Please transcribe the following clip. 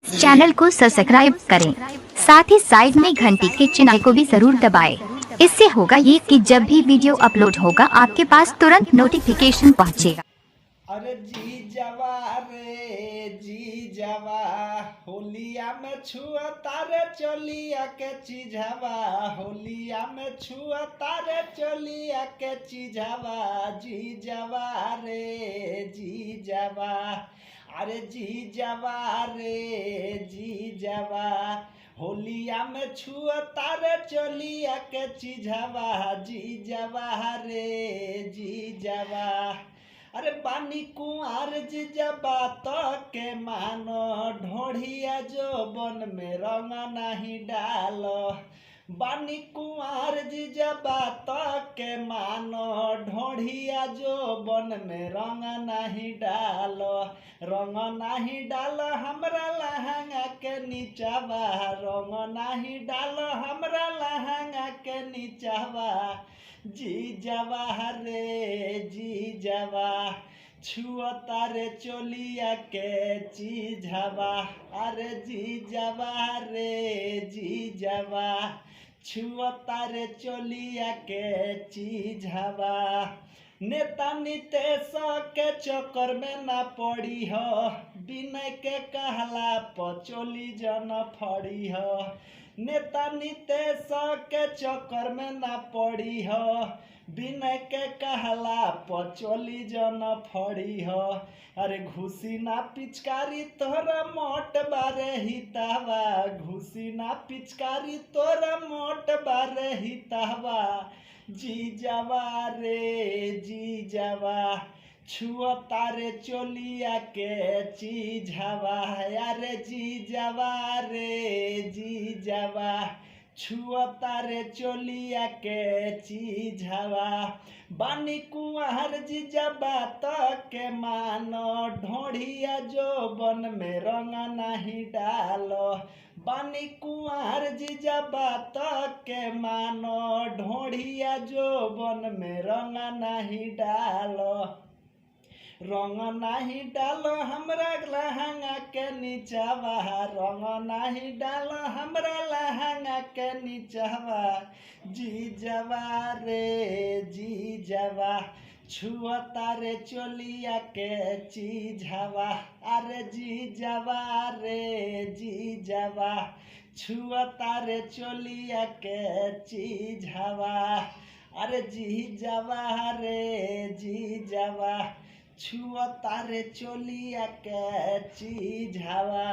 Channel को subscribe करें, साथ ही साइड में घंटी के चिन्ह को भी जरूर दबाएं। इससे होगा ये कि जब भी वीडियो अपलोड होगा आपके पास तुरंत नोटिफिकेशन पहुंचेगा। अरे जी जावा रे जी जावा, होलिया में छुआ तारे चलिया के चीझावा, होलिया में छुआ तारे चलिया के चीझावा, जी जावा रे जी जावा। अरे जी जावा रे जी जावा, होलिया में छुआ तारे चलिया के चीझावा, जी जावा रे जी जावा। अरे बानी कुंवर जीजा बात के मानो, ढोढ़िया जो बन में रंग नहीं डालो। बानी कुंवर जीजा बात के मानो, ढोढ़िया जो बन में रंग नहीं डालो। रंग नहीं डालो हमरा लहंगा के नीचावा, रंग नहीं डालो हमरा लहंगा के नीचावा, जी जावा रे जी जावा। छुआ तारे चोलिया के चीझावा, अरे जी जावा रे जी जावा। छुआ तारे चोलिया के चीझावा, नेता नीतीश के चक्कर में ना पड़ी हो, विनय के कहला पचोली जन फड़ी हो। नेता नीतीश के चक्कर में ना पड़ी हो, विनय के कहला पचोली जन फड़ी हो। अरे घुसी ना पिचकारी तोरा मोट बारे हितावा, घुसी ना पिचकारी तोरा मोट बारे हितावा, जी जावा रे जी जावा। छुआ तारे चोलिया के चीझावा, अरे जी जावा रे जी जावा। छुआ तारे चोलिया के चीझावा, बानी कुंवर जीजा बात के मानो, ढोढ़िया जो बन में रंग नहीं डालो। बानी कुंवर जीजा बात के मानो, ढोढ़िया जो बन में रंग नहीं डालो। रंग नहीं डालो हमरा लहंगा के नीचावा, रंग नहीं डालो हमरा लहंगा के नीचावा, जी जावा रे जी जावा। छुआ तारे चोलिया के चीझावा, अरे जी जावा रे जी जावा। छुआ तारे चोलिया के चीझावा, अरे जी जावा रे जी जावा। छुआ तारे चोलिया के चीझावा।